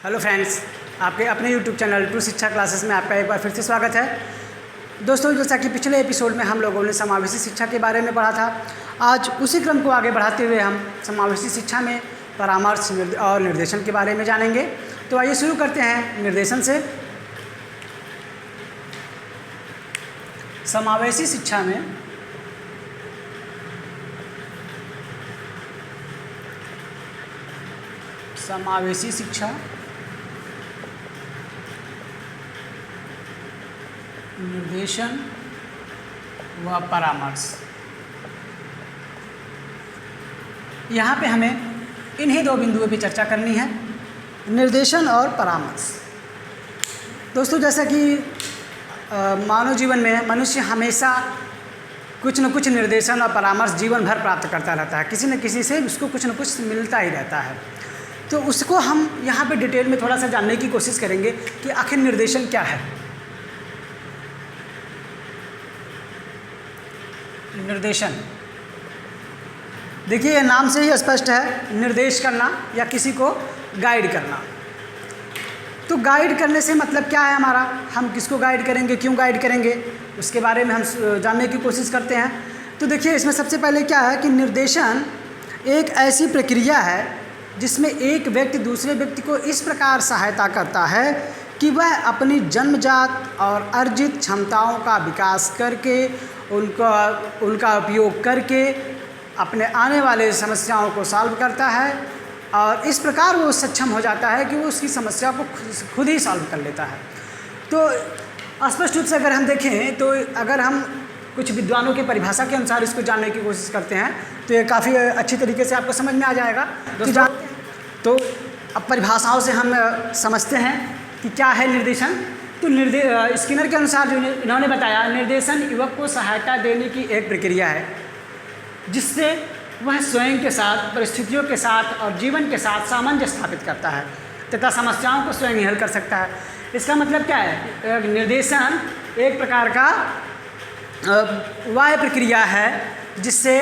Hello friends, आपके अपने YouTube channel to शिक्षा क्लासेस में आपका एक बार फिर से स्वागत है। दोस्तों, जैसा कि पिछले एपिसोड में हम लोगों ने समावेशी शिक्षा के बारे में पढ़ा था, आज उसी क्रम को आगे बढ़ाते हुए हम समावेशी शिक्षा में परामर्श और निर्देशन के बारे में जानेंगे। तो आइए शुरू करते हैं निर्देशन से। समावेशी शिक्षा में समावेशी शिक्षा निर्देशन व परामर्श, यहाँ पे हमें इन्हीं दो बिंदुओं पे चर्चा करनी है, निर्देशन और परामर्श। दोस्तों, जैसा कि मानव जीवन में मनुष्य हमेशा कुछ न कुछ निर्देशन और परामर्श जीवन भर प्राप्त करता रहता है, किसी न किसी से उसको कुछ न कुछ मिलता ही रहता है। तो उसको हम यहाँ पे डिटेल में थोड़ा सा जानने की कोशिश करेंगे कि आखिर निर्देशन क्या है। निर्देशन, देखिए, नाम से ही स्पष्ट है, निर्देश करना या किसी को गाइड करना। तो गाइड करने से मतलब क्या है हमारा, हम किसको गाइड करेंगे, क्यों गाइड करेंगे, उसके बारे में हम जानने की कोशिश करते हैं। तो देखिए, इसमें सबसे पहले क्या है कि निर्देशन एक ऐसी प्रक्रिया है जिसमें एक व्यक्ति दूसरे व्यक्ति को इस प्रकार सहायता करता है कि वह अपनी जन्मजात और अर्जित क्षमताओं का विकास करके उनका उपयोग करके अपने आने वाले समस्याओं को सॉल्व करता है, और इस प्रकार वो सक्षम हो जाता है कि वो उसकी समस्या को खुद ही सॉल्व कर लेता है। तो स्पष्ट रूप से अगर हम देखें, तो अगर हम कुछ विद्वानों की परिभाषा के अनुसार इसको जानने की कोशिश करते हैं तो ये काफ़ी अच्छी तरीके से आपको समझ में आ जाएगा। तो अब परिभाषाओं से हम समझते हैं कि क्या है निर्देशन। तो स्किनर के अनुसार जो इन्होंने बताया, निर्देशन युवक को सहायता देने की एक प्रक्रिया है जिससे वह स्वयं के साथ, परिस्थितियों के साथ और जीवन के साथ सामंजस्य स्थापित करता है तथा समस्याओं को स्वयं ही हल कर सकता है। इसका मतलब क्या है, निर्देशन एक प्रकार का वह प्रक्रिया है जिससे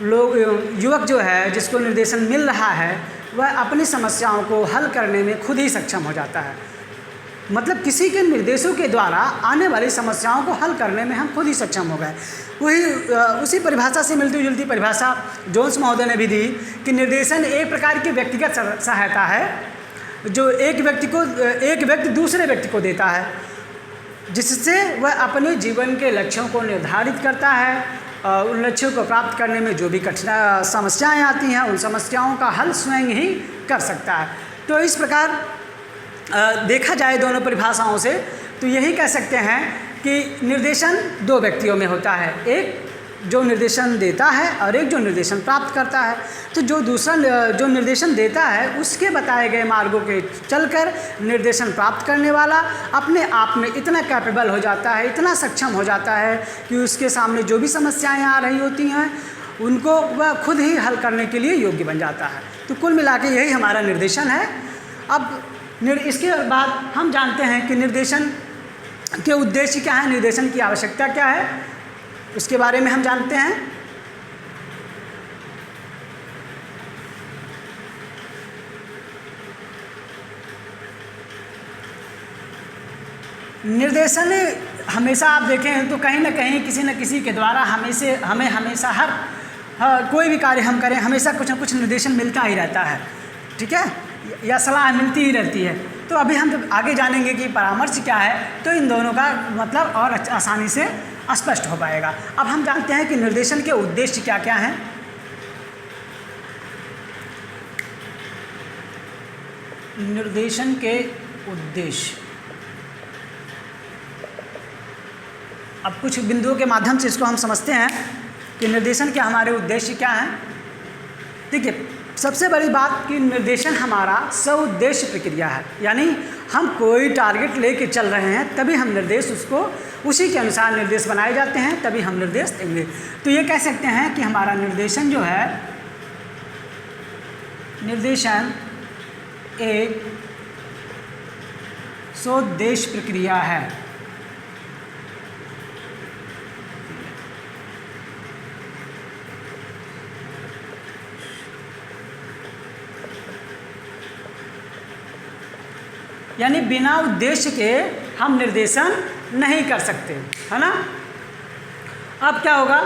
युवक जो है, जिसको निर्देशन मिल रहा है, वह अपनी समस्याओं को हल करने में खुद ही सक्षम हो जाता है। मतलब किसी के निर्देशों के द्वारा आने वाली समस्याओं को हल करने में हम खुद ही सक्षम हो गए। उसी परिभाषा से मिलती जुलती परिभाषा जोन्स महोदय ने भी दी कि निर्देशन एक प्रकार की व्यक्तिगत सहायता है जो एक व्यक्ति दूसरे व्यक्ति को देता है, जिससे वह अपने जीवन के लक्ष्यों को निर्धारित करता है। उन लक्ष्यों को प्राप्त करने में जो भी कठिन समस्याएं आती हैं, उन समस्याओं का हल स्वयं ही कर सकता है। तो इस प्रकार देखा जाए दोनों परिभाषाओं से, तो यही कह सकते हैं कि निर्देशन दो व्यक्तियों में होता है, एक जो निर्देशन देता है और एक जो निर्देशन प्राप्त करता है। तो जो निर्देशन देता है उसके बताए गए मार्गों के चलकर निर्देशन प्राप्त करने वाला अपने आप में इतना कैपेबल हो जाता है, इतना सक्षम हो जाता है कि उसके सामने जो भी समस्याएं आ रही होती हैं उनको वह खुद ही हल करने के लिए योग्य बन जाता है। तो कुल मिला के यही हमारा निर्देशन है। अब इसके बाद हम जानते हैं कि निर्देशन के उद्देश्य क्या है, निर्देशन की आवश्यकता क्या है, उसके बारे में हम जानते हैं। निर्देशन हमेशा आप देखें तो कहीं ना कहीं किसी न किसी के द्वारा हमें हमेशा कोई भी कार्य हम करें, हमेशा कुछ न कुछ निर्देशन मिलता ही रहता है, ठीक है, या सलाह मिलती ही रहती है। तो अभी हम जब आगे जानेंगे कि परामर्श क्या है, तो इन दोनों का मतलब और आसानी से स्पष्ट हो पाएगा। अब हम जानते हैं कि निर्देशन के उद्देश्य क्या क्या हैं। निर्देशन के उद्देश्य, अब कुछ बिंदुओं के माध्यम से इसको हम समझते हैं कि निर्देशन के हमारे उद्देश्य क्या हैं। देखिए, सबसे बड़ी बात कि निर्देशन हमारा सउद्देश्य प्रक्रिया है, यानी हम कोई टारगेट लेके चल रहे हैं तभी हम निर्देश उसी के अनुसार निर्देश बनाए जाते हैं, तभी हम निर्देश देंगे। तो ये कह सकते हैं कि हमारा निर्देशन जो है, निर्देशन एक सउद्देश्य प्रक्रिया है। यानी बिना उद्देश्य के हम निर्देशन नहीं कर सकते, है ना। अब क्या होगा,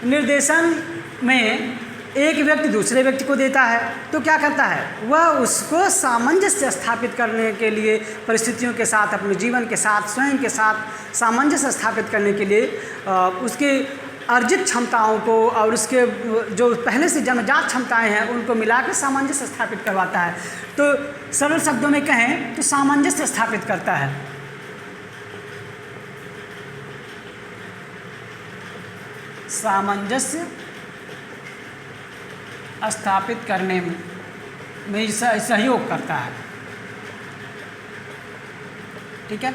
निर्देशन में एक व्यक्ति दूसरे व्यक्ति को देता है तो क्या करता है, वह उसको सामंजस्य स्थापित करने के लिए, परिस्थितियों के साथ, अपने जीवन के साथ, स्वयं के साथ सामंजस्य स्थापित करने के लिए उसके अर्जित क्षमताओं को और उसके जो पहले से जन्मजात क्षमताएं हैं उनको मिला के सामंजस्य स्थापित करवाता है। तो सरल शब्दों में कहें तो सामंजस्य स्थापित करता है। सामंजस्य स्थापित करने में सहयोग करता है। ठीक है,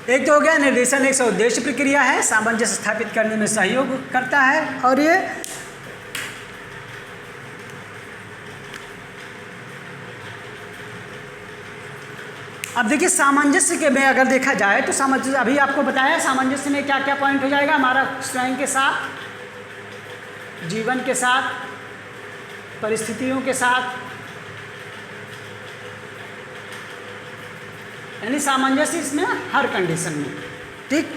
एक तो हो गया निर्देशन एक उद्देश्य प्रक्रिया है, सामंजस्य स्थापित करने में सहयोग करता है। और ये अब देखिए सामंजस्य के में अगर देखा जाए तो सामंजस्य, अभी आपको बताया सामंजस्य में क्या क्या पॉइंट हो जाएगा, हमारा स्वयं के साथ, जीवन के साथ, परिस्थितियों के साथ, यानी सामंजस्य इसमें हर कंडीशन में। ठीक,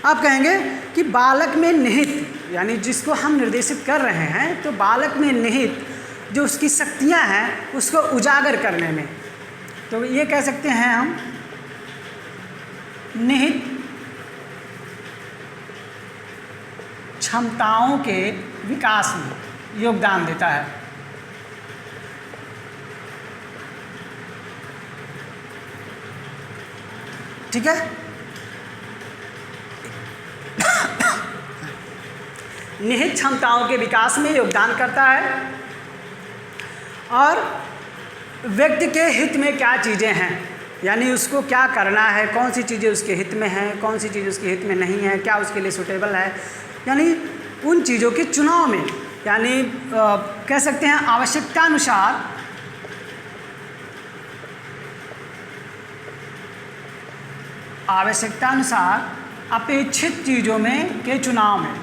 आप कहेंगे कि बालक में निहित, यानी जिसको हम निर्देशित कर रहे हैं, तो बालक में निहित जो उसकी शक्तियां हैं उसको उजागर करने में, तो ये कह सकते हैं हम निहित क्षमताओं के विकास में योगदान देता है। ठीक है, निहित क्षमताओं के विकास में योगदान करता है। और व्यक्ति के हित में क्या चीज़ें हैं, यानी उसको क्या करना है, कौन सी चीज़ें उसके हित में हैं, कौन सी चीज़ उसके हित में नहीं है, क्या उसके लिए सूटेबल है, यानी उन चीज़ों के चुनाव में, यानी कह सकते हैं आवश्यकतानुसार अपेक्षित चीज़ों में के चुनाव में,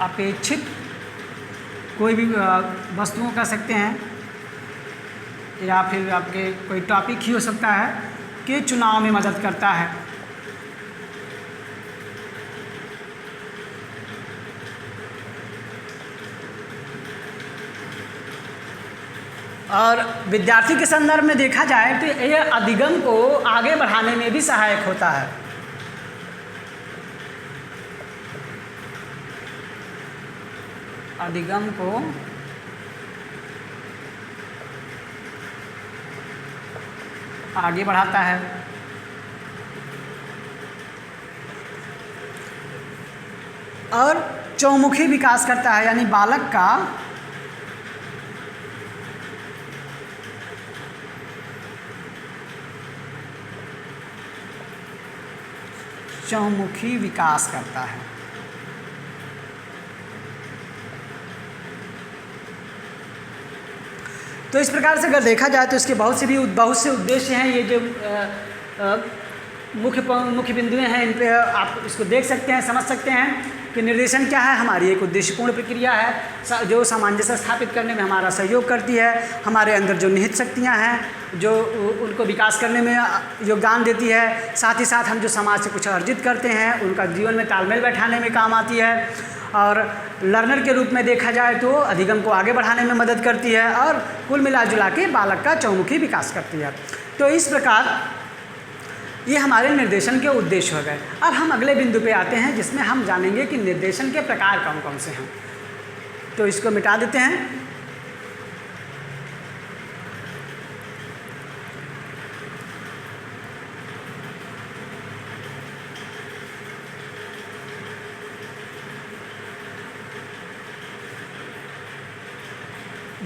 अपेक्षित कोई भी वस्तुओं कह सकते हैं या फिर आपके कोई टॉपिक ही हो सकता है, के चुनाव में मदद करता है। और विद्यार्थी के संदर्भ में देखा जाए तो यह अधिगम को आगे बढ़ाने में भी सहायक होता है। अधिगम को आगे बढ़ाता है। और चौमुखी विकास करता है, यानी बालक का चौमुखी विकास करता है। तो इस प्रकार से अगर देखा जाए तो इसके बहुत से उद्देश्य हैं। ये जो मुख्य बिंदुएं हैं, इन पे आप इसको देख सकते हैं, समझ सकते हैं कि निर्देशन क्या है, हमारी एक उद्देश्यपूर्ण प्रक्रिया है जो सामंजस्य स्थापित करने में हमारा सहयोग करती है। हमारे अंदर जो निहित शक्तियाँ हैं जो उनको विकास करने में योगदान देती है, साथ ही साथ हम जो समाज से कुछ अर्जित करते हैं उनका जीवन में तालमेल बैठाने में काम आती है। और लर्नर के रूप में देखा जाए तो अधिगम को आगे बढ़ाने में मदद करती है और कुल मिला जुला के बालक का चौमुखी विकास करती है। तो इस प्रकार ये हमारे निर्देशन के उद्देश्य हो गए। अब हम अगले बिंदु पे आते हैं जिसमें हम जानेंगे कि निर्देशन के प्रकार कौन कौन से हैं। तो इसको मिटा देते हैं।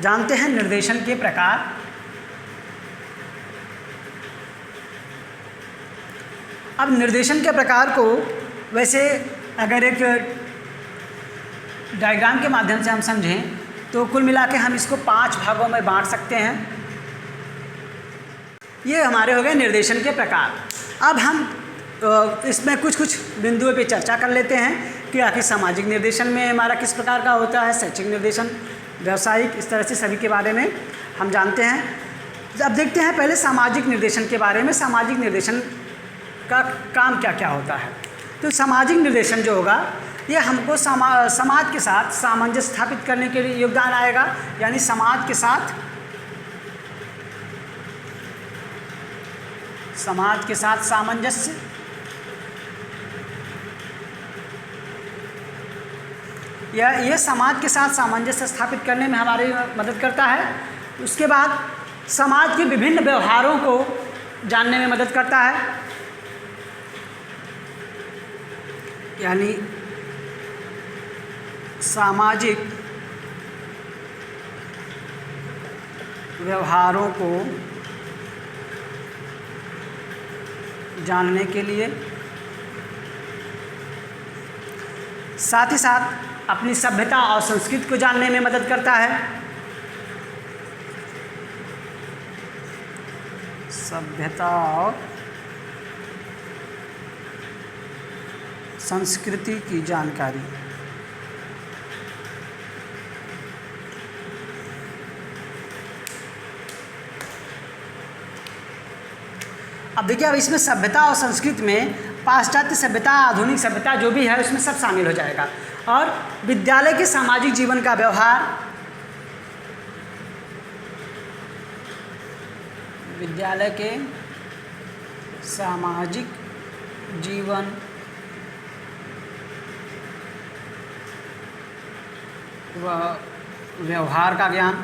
जानते हैं निर्देशन के प्रकार। अब निर्देशन के प्रकार को वैसे अगर एक डायग्राम के माध्यम से हम समझें तो कुल मिला के हम इसको 5 भागों में बांट सकते हैं। ये हमारे हो गए निर्देशन के प्रकार। अब हम इसमें कुछ बिंदुओं पे चर्चा कर लेते हैं कि आखिर सामाजिक निर्देशन में हमारा किस प्रकार का होता है, शैक्षिक निर्देशन, व्यावसायिक, इस तरह से सभी के बारे में हम जानते हैं। अब देखते हैं पहले सामाजिक निर्देशन के बारे में। सामाजिक निर्देशन का काम क्या क्या होता है। तो सामाजिक निर्देशन जो होगा ये हमको समाज के साथ सामंजस्य स्थापित करने के लिए योगदान आएगा, यानी समाज के साथ सामंजस्य, ये समाज के साथ सामंजस्य स्थापित करने में हमारी मदद करता है। उसके बाद समाज के विभिन्न व्यवहारों को जानने में मदद करता है, यानी सामाजिक व्यवहारों को जानने के लिए, साथ ही साथ अपनी सभ्यता और संस्कृति को जानने में मदद करता है। सभ्यता और संस्कृति की जानकारी। अब देखिए, अब इसमें सभ्यता और संस्कृति में पाश्चात्य सभ्यता, आधुनिक सभ्यता जो भी है उसमें सब शामिल हो जाएगा। और विद्यालय के सामाजिक जीवन का व्यवहार, विद्यालय के सामाजिक जीवन व व्यवहार का ज्ञान,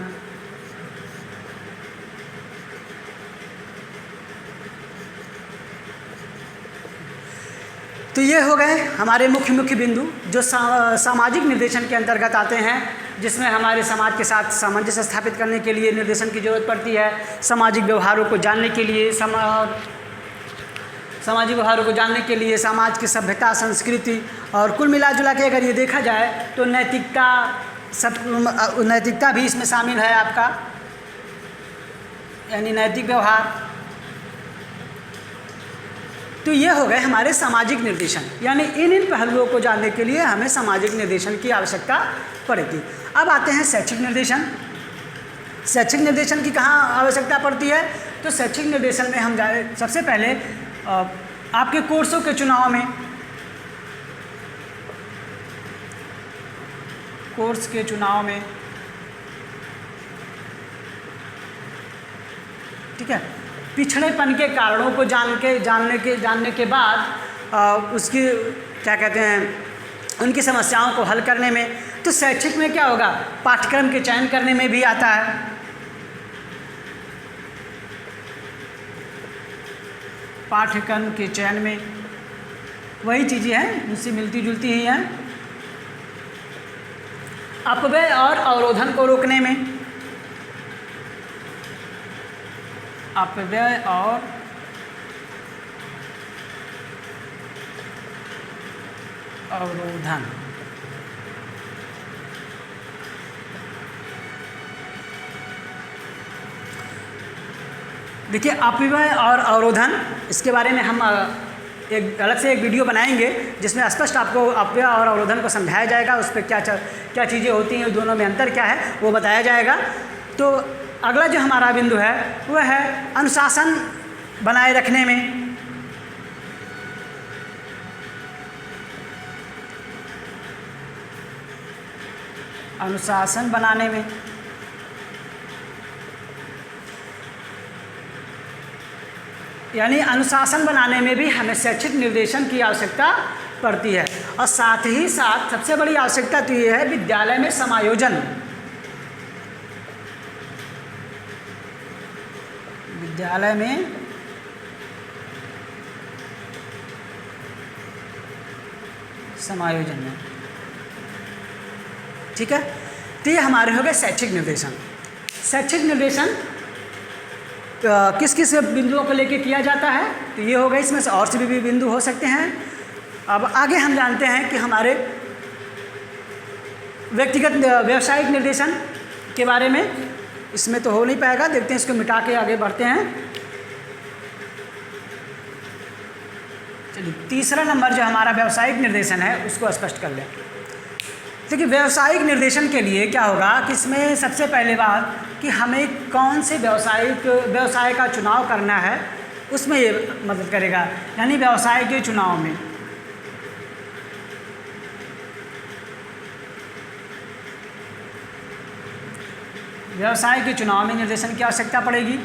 तो ये हो गए हमारे मुख्य बिंदु जो सामाजिक निर्देशन के अंतर्गत आते हैं, जिसमें हमारे समाज के साथ सामंजस्य स्थापित करने के लिए निर्देशन की ज़रूरत पड़ती है। सामाजिक व्यवहारों को जानने के लिए समाज की सभ्यता, संस्कृति और कुल मिला जुला के अगर ये देखा जाए तो नैतिकता भी इसमें शामिल है आपका, यानी नैतिक व्यवहार। तो ये हो गए हमारे सामाजिक निर्देशन, यानी इन पहलुओं को जानने के लिए हमें सामाजिक निर्देशन की आवश्यकता पड़ेगी। अब आते हैं शैक्षिक निर्देशन। शैक्षिक निर्देशन की कहाँ आवश्यकता पड़ती है? तो शैक्षिक निर्देशन में हम जाए सबसे पहले आपके कोर्सों के चुनाव में, कोर्स के चुनाव में, ठीक है, पिछड़ेपन के कारणों को जानने के बाद उसकी क्या कहते हैं, उनकी समस्याओं को हल करने में। तो शैक्षिक में क्या होगा, पाठ्यक्रम के चयन करने में भी आता है। पाठ्यक्रम के चयन में वही चीज़ें हैं, उनसे मिलती जुलती ही हैं। अपव्यय और अवरोधन को रोकने में, अपव्यय और अवरोधन, देखिए अपव्यय और अवरोधन, इसके बारे में हम एक अलग से एक वीडियो बनाएंगे जिसमें स्पष्ट आपको अपव्यय और अवरोधन को समझाया जाएगा, उस पर क्या चीज़ें होती हैं, दोनों में अंतर क्या है वो बताया जाएगा। तो अगला जो हमारा बिंदु है वह है अनुशासन बनाए रखने में। अनुशासन बनाने में, यानी अनुशासन बनाने में भी हमें शैक्षिक निर्देशन की आवश्यकता पड़ती है। और साथ ही साथ सबसे बड़ी आवश्यकता तो ये है विद्यालय में समायोजन, विद्यालय में समायोजन में, ठीक है। तो ये हमारे हो गए शैक्षिक निर्देशन। शैक्षिक निर्देशन किस किस बिंदुओं को लेकर किया जाता है, तो ये हो गए, इसमें से और से भी बिंदु हो सकते हैं। अब आगे हम जानते हैं कि हमारे व्यक्तिगत व्यावसायिक निर्देशन के बारे में। इसमें तो हो नहीं पाएगा, देखते हैं, इसको मिटा के आगे बढ़ते हैं। चलिए, तीसरा नंबर जो हमारा व्यावसायिक निर्देशन है उसको स्पष्ट कर लें। देखिए व्यावसायिक निर्देशन के लिए क्या होगा कि इसमें सबसे पहले बात कि हमें कौन से व्यवसाय का चुनाव करना है, उसमें ये मदद करेगा। यानी व्यवसाय के चुनाव में निर्देशन की आवश्यकता पड़ेगी।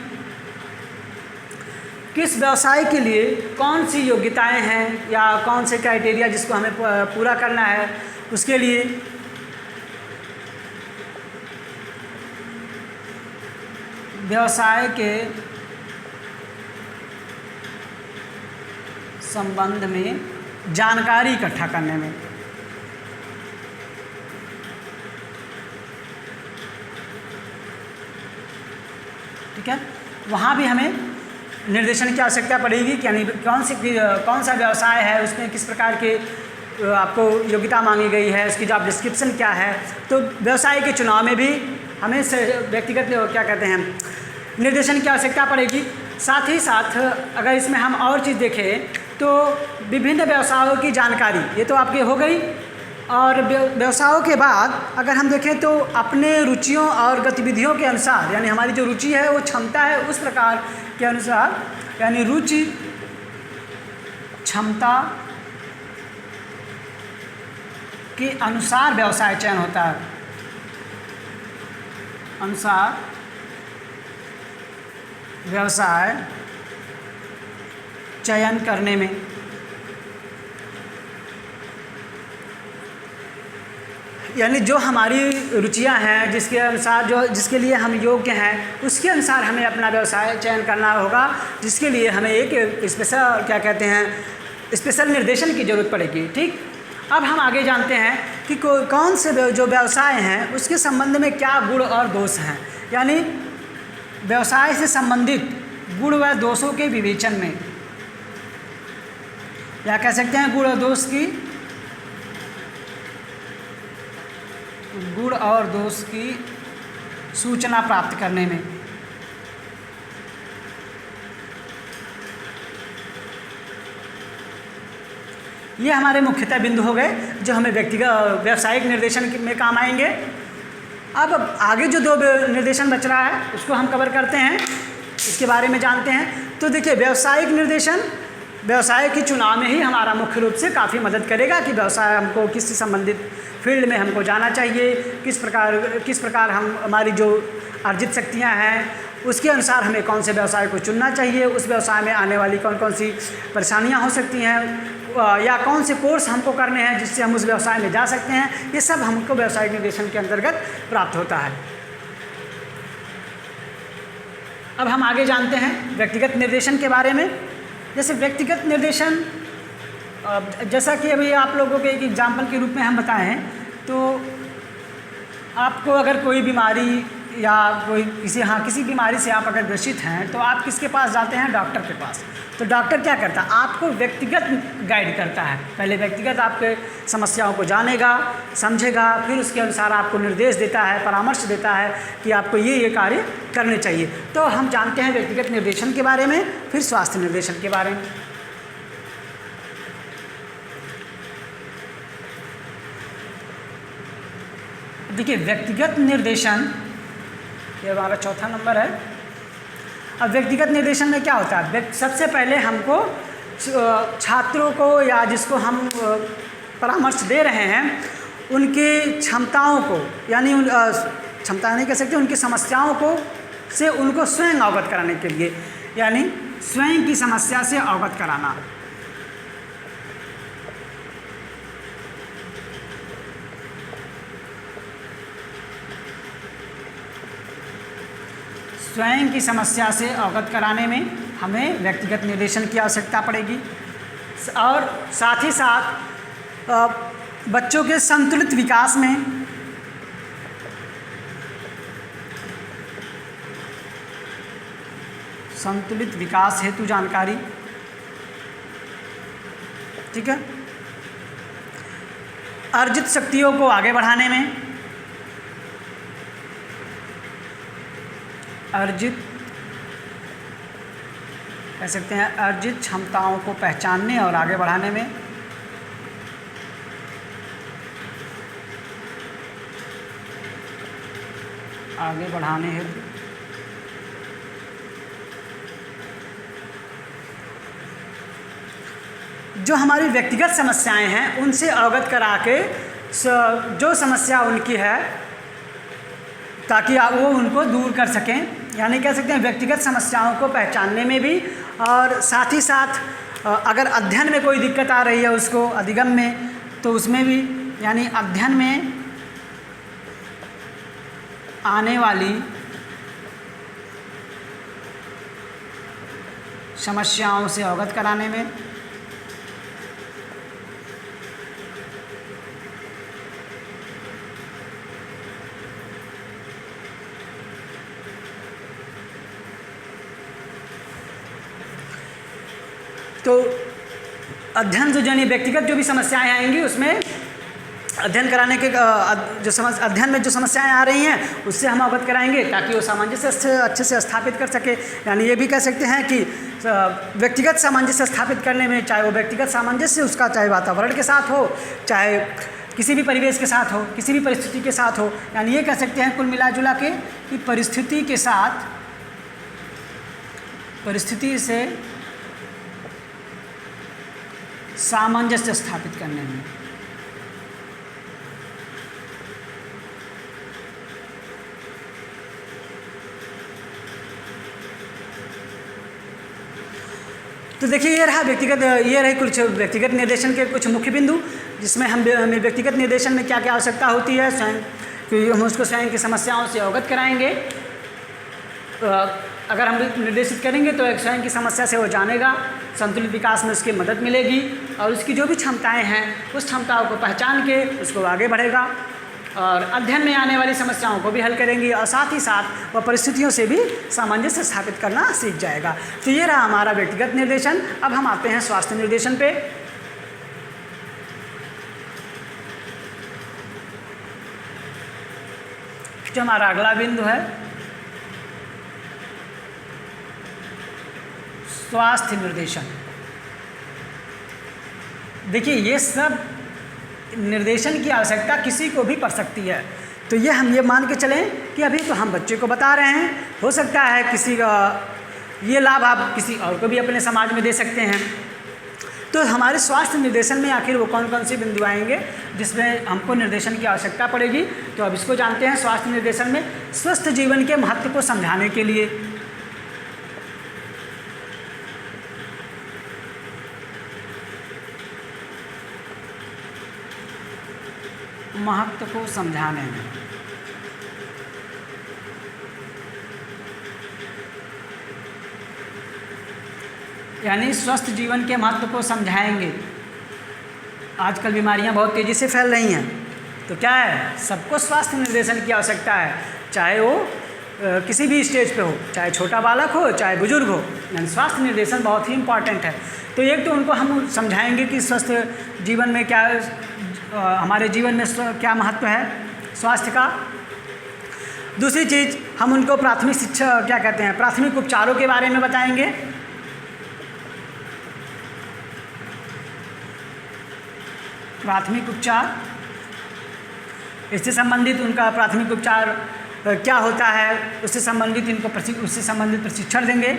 किस व्यवसाय के लिए कौन सी योग्यताएं हैं या कौन से क्राइटेरिया जिसको हमें पूरा करना है, उसके लिए व्यवसाय के संबंध में जानकारी इकट्ठा करने में, ठीक है, वहाँ भी हमें निर्देशन की आवश्यकता पड़ेगी कि यानी कौन सा व्यवसाय है, उसमें किस प्रकार के आपको योग्यता मांगी गई है, उसकी जॉब डिस्क्रिप्शन क्या है। तो व्यवसाय के चुनाव में भी हमें व्यक्तिगत क्या कहते हैं निर्देशन की आवश्यकता पड़ेगी। साथ ही साथ अगर इसमें हम और चीज़ देखें तो विभिन्न व्यवसायों की जानकारी, ये तो आपकी हो गई। और व्यवसायों के बाद अगर हम देखें तो अपने रुचियों और गतिविधियों के अनुसार, यानी हमारी जो रुचि है वो क्षमता है उस प्रकार के अनुसार, यानी रुचि क्षमता के अनुसार व्यवसाय चयन होता है, अनुसार व्यवसाय चयन करने में। यानी जो हमारी रुचियां हैं, जिसके अनुसार जिसके लिए हम योग्य हैं, उसके अनुसार हमें अपना व्यवसाय चयन करना होगा, जिसके लिए हमें एक स्पेशल क्या कहते हैं स्पेशल निर्देशन की ज़रूरत पड़ेगी। ठीक, अब हम आगे जानते हैं कि कौन से जो व्यवसाय हैं उसके संबंध में क्या गुण और दोष हैं। यानी व्यवसाय से संबंधित गुण व दोषों के विवेचन में, या कह सकते हैं गुण और दोष की सूचना प्राप्त करने में। ये हमारे मुख्यतः बिंदु हो गए जो हमें व्यक्तिगत व्यावसायिक निर्देशन में काम आएंगे। अब आगे जो दो निर्देशन बच रहा है उसको हम कवर करते हैं, इसके बारे में जानते हैं। तो देखिए व्यावसायिक निर्देशन व्यवसाय के चुनाव में ही हमारा मुख्य रूप से काफ़ी मदद करेगा कि व्यवसाय हमको किस संबंधित फील्ड में हमको जाना चाहिए, किस प्रकार हम हमारी जो अर्जित शक्तियां हैं उसके अनुसार हमें कौन से व्यवसाय को चुनना चाहिए, उस व्यवसाय में आने वाली कौन कौन सी परेशानियां हो सकती हैं, या कौन से कोर्स हमको करने हैं जिससे हम उस व्यवसाय में जा सकते हैं। ये सब हमको व्यवसायिक निर्देशन के अंतर्गत प्राप्त होता है। अब हम आगे जानते हैं व्यक्तिगत निर्देशन के बारे में। जैसे व्यक्तिगत निर्देशन, जैसा कि अभी आप लोगों के एक एग्जाम्पल के रूप में हम बताएं हैं, तो आपको अगर कोई बीमारी या किसी बीमारी से आप अगर ग्रसित हैं तो आप किसके पास जाते हैं? डॉक्टर के पास। तो डॉक्टर क्या करता है? आपको व्यक्तिगत गाइड करता है। पहले व्यक्तिगत आपके समस्याओं को जानेगा, समझेगा, फिर उसके अनुसार आपको निर्देश देता है, परामर्श देता है कि आपको ये कार्य करने चाहिए। तो हम जानते हैं व्यक्तिगत निर्देशन के बारे में, फिर स्वास्थ्य निर्देशन के बारे में। देखिए व्यक्तिगत निर्देशन ये हमारा चौथा नंबर है। अब व्यक्तिगत निर्देशन में क्या होता है? सबसे पहले हमको छात्रों को या जिसको हम परामर्श दे रहे हैं उनकी क्षमताओं को, यानी क्षमता नहीं कह सकते, उनकी समस्याओं को से उनको स्वयं अवगत कराने के लिए, यानी स्वयं की समस्या से अवगत कराना। स्वयं की समस्या से अवगत कराने में हमें व्यक्तिगत निर्देशन की आवश्यकता पड़ेगी। और साथ ही साथ बच्चों के संतुलित विकास में संतुलित विकास हेतु जानकारी, ठीक है, अर्जित शक्तियों को आगे बढ़ाने में, अर्जित कह सकते हैं अर्जित क्षमताओं को पहचानने और आगे बढ़ाने में, आगे बढ़ाने हेतु जो हमारी व्यक्तिगत समस्याएं हैं उनसे अवगत करा के जो समस्या उनकी है ताकि वो उनको दूर कर सकें, यानी कह सकते हैं व्यक्तिगत समस्याओं को पहचानने में भी, और साथ ही साथ अगर अध्ययन में कोई दिक्कत आ रही है उसको अधिगम में, तो उसमें भी, यानी अध्ययन में आने वाली समस्याओं से अवगत कराने में, तो अध्ययन जो यानी व्यक्तिगत जो भी समस्याएं आएंगी उसमें अध्ययन कराने के अध्ययन में जो समस्याएं आ रही हैं उससे हम अवगत कराएंगे ताकि वो सामंजस्य से अच्छे से स्थापित कर सके। यानी ये भी कह सकते हैं कि व्यक्तिगत सामंजस्य स्थापित करने में, चाहे वो व्यक्तिगत सामंजस्य उसका चाहे वातावरण के साथ हो, चाहे किसी भी परिवेश के साथ हो, किसी भी परिस्थिति के साथ हो, यानी ये कह सकते हैं कुल मिला जुला के कि परिस्थिति के साथ, परिस्थिति से सामंजस्य स्थापित करने में। तो देखिए ये रहे कुछ व्यक्तिगत निर्देशन के कुछ मुख्य बिंदु, जिसमें हमें व्यक्तिगत निर्देशन में क्या क्या आवश्यकता होती है, स्वयं कि हम उसको स्वयं की समस्याओं से अवगत कराएंगे। अगर हम निर्देशित करेंगे तो एक स्वयं की समस्या से वो जानेगा, संतुलित विकास में उसकी मदद मिलेगी और उसकी जो भी क्षमताएं हैं उस क्षमताओं को पहचान के उसको आगे बढ़ेगा और अध्ययन में आने वाली समस्याओं को भी हल करेंगी और साथ ही साथ वह परिस्थितियों से भी सामंजस्य स्थापित करना सीख जाएगा। तो ये रहा हमारा व्यक्तिगत निर्देशन। अब हम आते हैं स्वास्थ्य निर्देशन पे। जो हमारा अगला बिंदु है स्वास्थ्य निर्देशन। देखिए ये सब निर्देशन की आवश्यकता किसी को भी पड़ सकती है, तो ये हम ये मान के चलें कि अभी तो हम बच्चे को बता रहे हैं, हो सकता है किसी का ये लाभ आप किसी और को भी अपने समाज में दे सकते हैं। तो हमारे स्वास्थ्य निर्देशन में आखिर वो कौन कौन से बिंदु आएंगे जिसमें हमको निर्देशन की आवश्यकता पड़ेगी, तो अब इसको जानते हैं। स्वास्थ्य निर्देशन में स्वस्थ जीवन के महत्व को समझाने के लिए समझाने में यानी स्वस्थ जीवन के महत्व को समझाएंगे। आजकल बीमारियां बहुत तेज़ी से फैल रही हैं, तो क्या है, सबको स्वास्थ्य निर्देशन की आवश्यकता है, चाहे वो किसी भी स्टेज पे हो, चाहे छोटा बालक हो चाहे बुजुर्ग हो, यानी स्वास्थ्य निर्देशन बहुत ही इम्पॉर्टेंट है। तो एक तो उनको हम समझाएंगे कि स्वस्थ जीवन में क्या, हमारे जीवन में क्या महत्व है स्वास्थ्य का। दूसरी चीज़ हम उनको प्राथमिक शिक्षा, क्या कहते हैं, प्राथमिक उपचारों के बारे में बताएंगे। प्राथमिक उपचार, इससे संबंधित उनका प्राथमिक उपचार क्या होता है, उससे संबंधित प्रशिक्षण देंगे,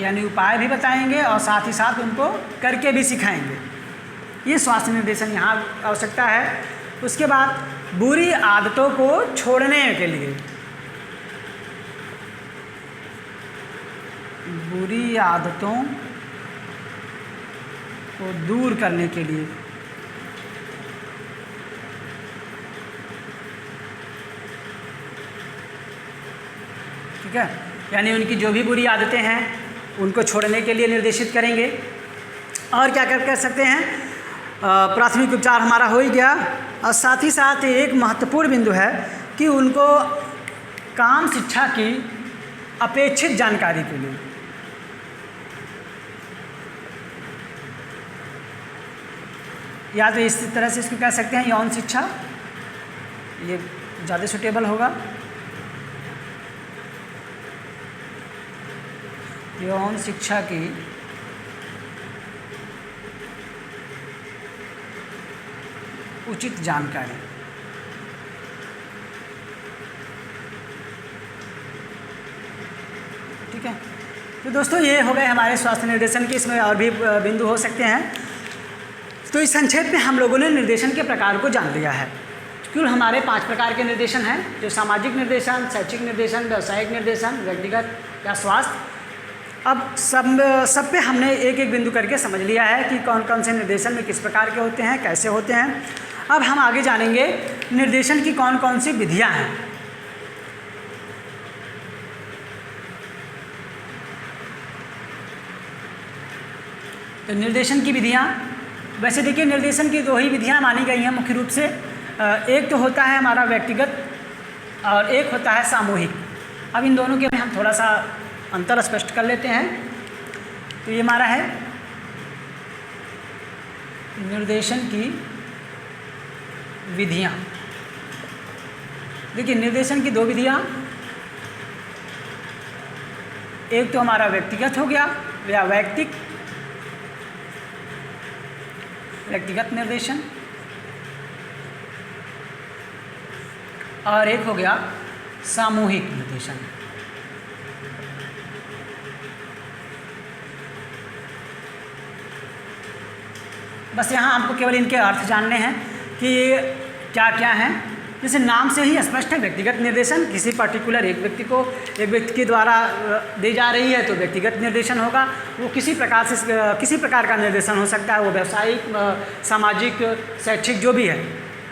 यानी उपाय भी बताएंगे और साथ ही साथ उनको करके भी सिखाएंगे। ये स्वास्थ्य निर्देशन यहाँ आवश्यकता है। उसके बाद बुरी आदतों को छोड़ने के लिए, बुरी आदतों को दूर करने के लिए, ठीक है, यानी उनकी जो भी बुरी आदतें हैं उनको छोड़ने के लिए निर्देशित करेंगे। और क्या कर सकते हैं, प्राथमिक उपचार हमारा हो ही गया, और साथ ही साथ एक महत्वपूर्ण बिंदु है कि उनको काम शिक्षा की अपेक्षित जानकारी के लिए, या तो इस तरह से इसको कह सकते हैं यौन शिक्षा, ये ज़्यादा सूटेबल होगा। यौन शिक्षा की उचित जानकारी। ठीक है, तो दोस्तों ये हो गए हमारे स्वास्थ्य निर्देशन के, इसमें और भी बिंदु हो सकते हैं। तो इस संक्षेप में हम लोगों ने निर्देशन के प्रकार को जान लिया है। कुल हमारे 5 प्रकार के निर्देशन हैं, जो सामाजिक निर्देशन, शैक्षिक निर्देशन, व्यावसायिक निर्देशन, व्यक्तिगत या स्वास्थ्य। अब सब पे हमने एक एक बिंदु करके समझ लिया है कि कौन कौन से निर्देशन में किस प्रकार के होते हैं, कैसे होते हैं। अब हम आगे जानेंगे निर्देशन की कौन कौन सी विधियाँ हैं। तो निर्देशन की विधियाँ, वैसे देखिए निर्देशन की 2 ही विधियाँ मानी गई हैं मुख्य रूप से। एक तो होता है हमारा व्यक्तिगत और एक होता है सामूहिक। अब इन दोनों के हम थोड़ा सा अंतर स्पष्ट कर लेते हैं। तो ये हमारा है निर्देशन की विधियाँ। देखिए निर्देशन की 2 विधियाँ, एक तो हमारा व्यक्तिगत हो गया या व्यक्तिगत निर्देशन, और एक हो गया सामूहिक निर्देशन। बस यहाँ आपको केवल इनके अर्थ जानने हैं कि क्या क्या हैं। जैसे नाम से ही स्पष्ट है, व्यक्तिगत निर्देशन किसी पर्टिकुलर एक व्यक्ति के द्वारा दी जा रही है तो व्यक्तिगत निर्देशन होगा। वो किसी प्रकार का निर्देशन हो सकता है, वो व्यावसायिक, सामाजिक, शैक्षिक जो भी है,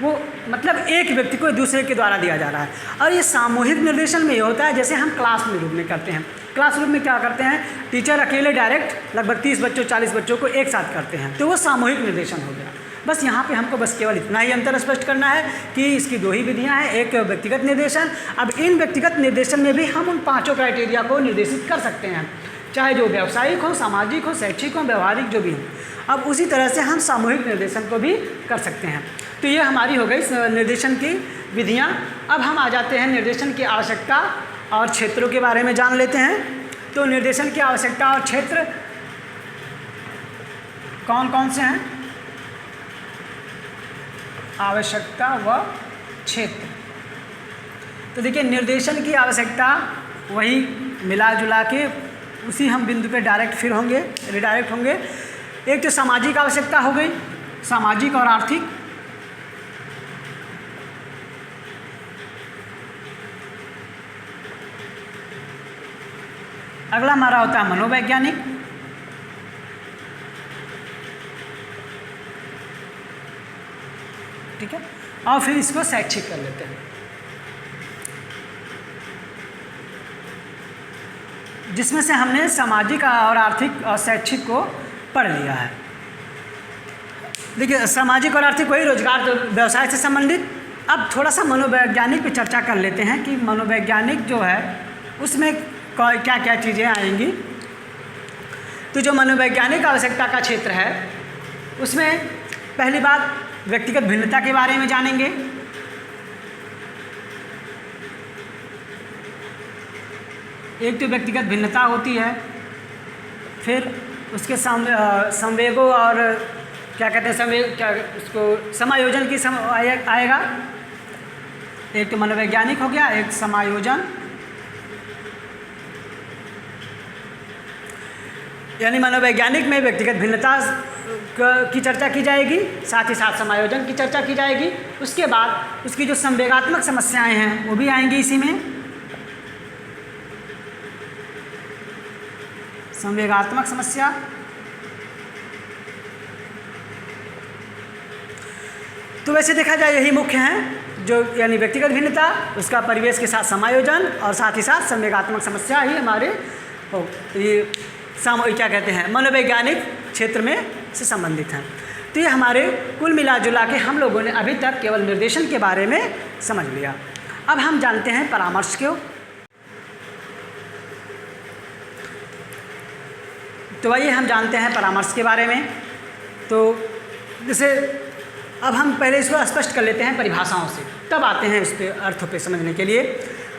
वो मतलब एक व्यक्ति को दूसरे के द्वारा दिया जा रहा है। और ये सामूहिक निर्देशन में ये होता है, जैसे हम क्लासरूम में करते हैं। क्लासरूम में क्या करते हैं, टीचर अकेले डायरेक्ट लगभग 30 बच्चों 40 बच्चों को एक साथ करते हैं, तो वो सामूहिक निर्देशन हो गया। बस यहाँ पे हमको बस केवल इतना ही अंतर स्पष्ट करना है कि इसकी 2 ही विधियाँ हैं, एक व्यक्तिगत निर्देशन। अब इन व्यक्तिगत निर्देशन में भी हम उन 5 क्राइटेरिया को निर्देशित कर सकते हैं, चाहे जो व्यावसायिक हो, सामाजिक हो, शैक्षिक हो, व्यवहारिक जो भी हो। अब उसी तरह से हम सामूहिक निर्देशन को भी कर सकते हैं। तो ये हमारी हो गई निर्देशन की विधियाँ। अब हम आ जाते हैं निर्देशन की आवश्यकता और क्षेत्रों के बारे में जान लेते हैं। तो निर्देशन की आवश्यकता और क्षेत्र कौन कौन से हैं? आवश्यकता व क्षेत्र। तो देखिए निर्देशन की आवश्यकता वही मिला जुला के उसी हम बिंदु पे रिडायरेक्ट होंगे। एक तो सामाजिक आवश्यकता हो गई, सामाजिक और आर्थिक। अगला हमारा होता है मनोवैज्ञानिक। ठीक है, और फिर इसको शैक्षिक कर लेते हैं, जिसमें से हमने सामाजिक और आर्थिक और शैक्षिक को पढ़ लिया है। देखिए सामाजिक और आर्थिक वही रोजगार तो व्यवसाय से संबंधित। अब थोड़ा सा मनोवैज्ञानिक पे चर्चा कर लेते हैं कि मनोवैज्ञानिक जो है उसमें क्या क्या चीज़ें आएंगी। तो जो मनोवैज्ञानिक आवश्यकता का क्षेत्र है उसमें पहली बात व्यक्तिगत भिन्नता के बारे में जानेंगे। एक तो व्यक्तिगत भिन्नता होती है, फिर उसके संवेगों और क्या कहते हैं उसको समायोजन की आएगा। एक तो मनोवैज्ञानिक हो गया, एक समायोजन, यानी मनोवैज्ञानिक में व्यक्तिगत भिन्नता की चर्चा की जाएगी, साथ ही साथ समायोजन की चर्चा की जाएगी। उसके बाद उसकी जो संवेगात्मक समस्याएं हैं वो भी आएंगी इसी में। संवेगात्मक समस्या, तो वैसे देखा जाए यही मुख्य हैं, जो यानी व्यक्तिगत भिन्नता, उसका परिवेश के साथ समायोजन और साथ ही साथ संवेगात्मक समस्या ही हमारे ये क्या कहते हैं मनोवैज्ञानिक क्षेत्र में से संबंधित हैं। तो ये हमारे कुल मिला जुला के हम लोगों ने अभी तक केवल निर्देशन के बारे में समझ लिया। अब हम जानते हैं परामर्श क्यों। तो आइए हम जानते हैं परामर्श के बारे में। तो जैसे अब हम पहले इसको स्पष्ट कर लेते हैं परिभाषाओं से, तब आते हैं इस पे अर्थों पे समझने के लिए।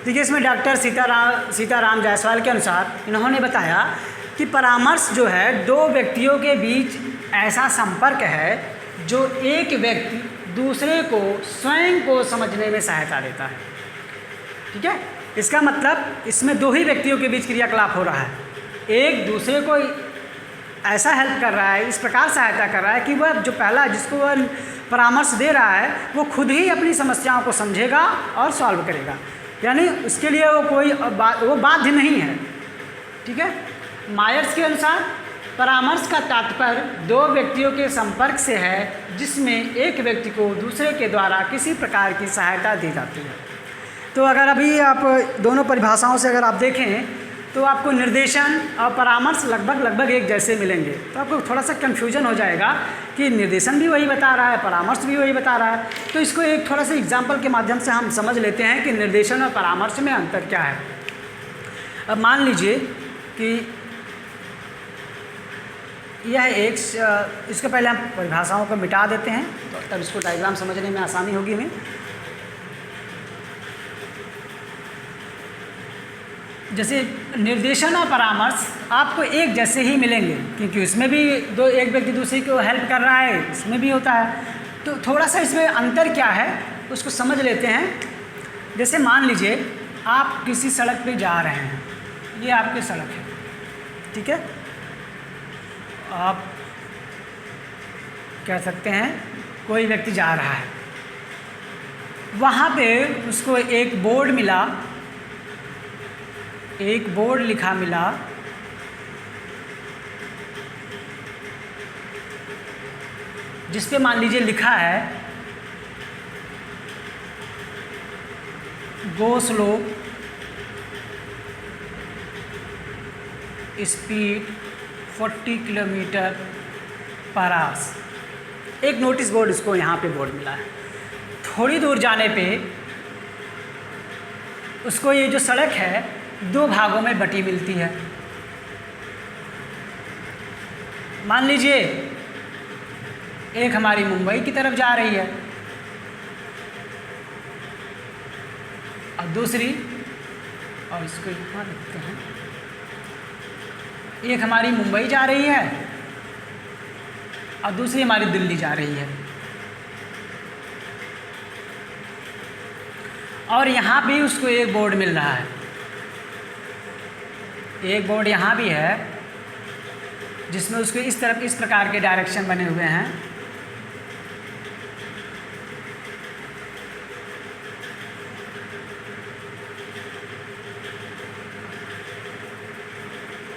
देखिए इसमें डॉक्टर सीताराम जायसवाल के अनुसार इन्होंने बताया कि परामर्श जो है 2 व्यक्तियों के बीच ऐसा संपर्क है जो एक व्यक्ति दूसरे को स्वयं को समझने में सहायता देता है। ठीक है, इसका मतलब इसमें दो ही व्यक्तियों के बीच क्रियाकलाप हो रहा है। एक दूसरे को ऐसा हेल्प कर रहा है, इस प्रकार सहायता कर रहा है कि वह जो पहला जिसको वह परामर्श दे रहा है वो खुद ही अपनी समस्याओं को समझेगा और सॉल्व करेगा, यानी उसके लिए वो बाध्य नहीं है। ठीक है, मायर्स के अनुसार परामर्श का तात्पर्य दो व्यक्तियों के संपर्क से है जिसमें एक व्यक्ति को दूसरे के द्वारा किसी प्रकार की सहायता दी जाती है। तो अगर अभी आप दोनों परिभाषाओं से अगर आप देखें तो आपको निर्देशन और परामर्श लगभग एक जैसे मिलेंगे, तो आपको थोड़ा सा कन्फ्यूजन हो जाएगा कि निर्देशन भी वही बता रहा है, परामर्श भी वही बता रहा है। तो इसको एक थोड़ा सा एग्जाम्पल के माध्यम से हम समझ लेते हैं कि निर्देशन और परामर्श में अंतर क्या है। अब मान लीजिए कि यह एक, इसके पहले हम परिभाषाओं को मिटा देते हैं तो तब इसको डायग्राम समझने में आसानी होगी हमें। जैसे निर्देशन और परामर्श आपको एक जैसे ही मिलेंगे क्योंकि उसमें भी एक व्यक्ति दूसरे को हेल्प कर रहा है, इसमें भी होता है। तो थोड़ा सा इसमें अंतर क्या है उसको समझ लेते हैं। जैसे मान लीजिए आप किसी सड़क पे जा रहे हैं, ये आपकी सड़क है, ठीक है, आप कह सकते हैं कोई व्यक्ति जा रहा है, वहाँ पे उसको एक बोर्ड मिला, एक बोर्ड लिखा मिला, जिस पे मान लीजिए लिखा है go slow, speed 40 kilometre per hour. एक नोटिस बोर्ड इसको यहाँ पे बोर्ड मिला है। थोड़ी दूर जाने पे उसको ये जो सड़क है दो भागों में बटी मिलती है। मान लीजिए एक हमारी मुंबई की तरफ जा रही है और दूसरी, और इसको यहाँ लिखते हैं, एक हमारी मुंबई जा रही है और दूसरी हमारी दिल्ली जा रही है। और यहाँ भी उसको एक बोर्ड मिल रहा है, एक बोर्ड यहाँ भी है जिसमें उसके इस तरफ इस प्रकार के डायरेक्शन बने हुए हैं।